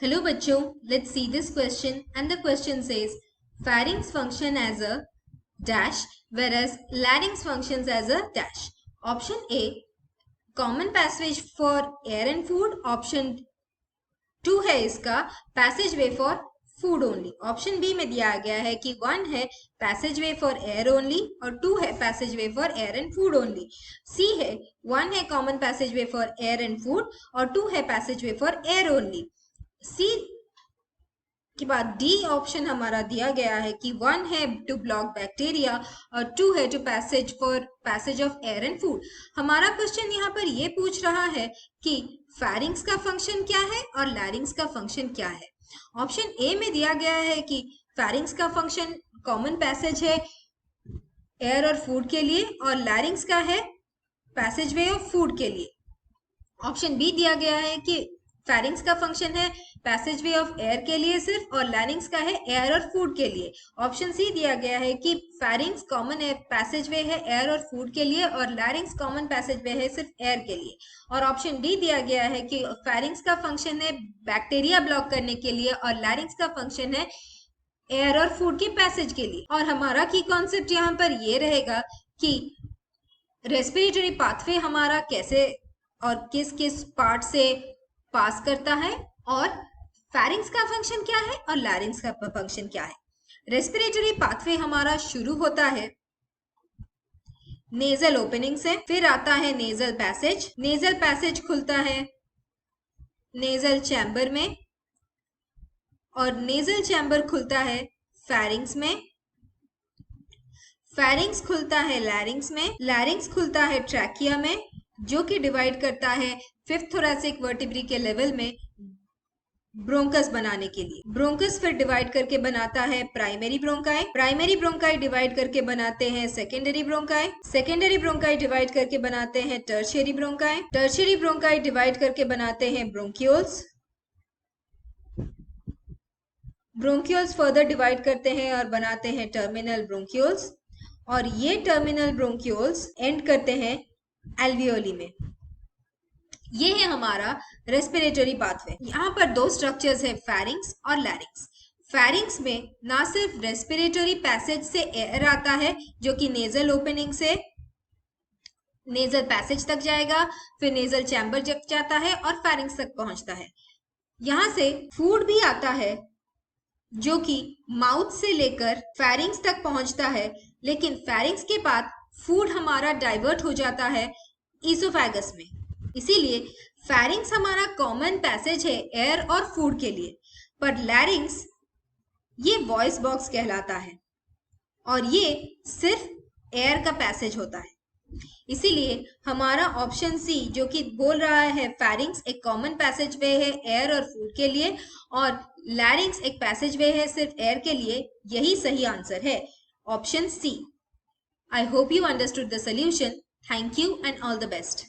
Hello बच्चों, let's see this question and the question says pharynx function as a dash whereas larynx functions as a dash. Option A common passage for air and food. Option 2 है इसका passage way for food only. Option B में दिया गया है कि 1 है passage way for air only और 2 है passage way for air and food only. C है 1 है common passage way for air and food और 2 है passage way for air only. सी के बाद डी ऑप्शन हमारा दिया गया है कि 1 है टू ब्लॉक बैक्टीरिया और 2 है two passage for passage of air and food. हमारा क्वेश्चन यहाँ पर ये पूछ रहा है कि फैरिंग्स का फंक्शन क्या है और लैरिंग्स का फंक्शन क्या है. ऑप्शन ए में दिया गया है कि फैरिंग्स का फंक्शन कॉमन पैसेज है एयर और फूड के लिए और लैरिंग्स का है पैसेज वे ऑफ फूड के लिए. ऑप्शन बी दिया गया है कि फैरिंग्स का फंक्शन है पैसेज वे ऑफ एयर के लिए सिर्फ और लैरिंग्स का है एयर और फूड के लिए. ऑप्शन सी दिया गया है कि फैरिंग्स कॉमन पैसेज वे है एयर और फूड के लिए और लैरिंग्स कॉमन पैसेज वे है सिर्फ एयर के लिए. और ऑप्शन डी दिया गया है कि फैरिंग्स का फंक्शन है बैक्टीरिया ब्लॉक करने के लिए और लैरिंग्स का फंक्शन है एयर और फूड के पैसेज के लिए. और हमारा की कॉन्सेप्ट यहाँ पर ये रहेगा कि रेस्पिरेटरी पाथवे हमारा कैसे और किस किस पार्ट से पास करता है और फैरिंग्स का फंक्शन क्या है और लैरिंग्स का फंक्शन क्या है. रेस्पिरेटरी पाथवे हमारा शुरू होता है नेजल ओपनिंग से, फिर आता है नेजल पैसेज. नेजल पैसेज खुलता है नेजल चैम्बर में और नेजल चैम्बर खुलता है फैरिंग्स में. फैरिंग्स खुलता है लैरिंग्स में. लैरिंग्स खुलता है ट्रैकिया में जो कि डिवाइड करता है फिफ्थ थोरैसिक वर्टिब्री के लेवल में ब्रोंकस बनाने के लिए. ब्रोंकस फिर डिवाइड करके बनाता है primary bronchi. Primary bronchi divide करके बनाते हैं secondary bronchi. Secondary bronchi divide करके बनाते हैं tertiary bronchi. Tertiary bronchi divide करके बनाते हैं ब्रोंक्यूल्स. ब्रोंक्यूल्स फर्दर डिवाइड करते हैं और बनाते हैं टर्मिनल ब्रोंक्यूल्स और ये टर्मिनल ब्रोंक्यूल्स एंड करते हैं एल्वियोली में. ये है हमारा रेस्पिरेटरी पाथवे. यहाँ पर दो स्ट्रक्चर्स है फैरिंग्स और लैरिंग्स. फैरिंग्स में ना सिर्फ रेस्पिरेटरी पैसेज से एयर आता है जो कि नेजल ओपनिंग से नेजल पैसेज तक जाएगा, फिर नेजल चैम्बर जाता है और फैरिंग्स तक पहुंचता है. यहाँ से फूड भी आता है जो कि माउथ से लेकर फैरिंग्स तक पहुंचता है, लेकिन फैरिंग्स के बाद फूड हमारा डाइवर्ट हो जाता है ईसोफेगस में. इसीलिए फैरिंग्स हमारा कॉमन पैसेज है एयर और फूड के लिए, पर लैरिंग्स ये वॉइस बॉक्स कहलाता है और ये सिर्फ एयर का पैसेज होता है. इसीलिए हमारा ऑप्शन सी जो कि बोल रहा है फैरिंग्स एक कॉमन पैसेज वे है एयर और फूड के लिए और लैरिंग्स एक पैसेज वे है सिर्फ एयर के लिए, यही सही आंसर है, option C. I hope you understood the solution. Thank you and all the best.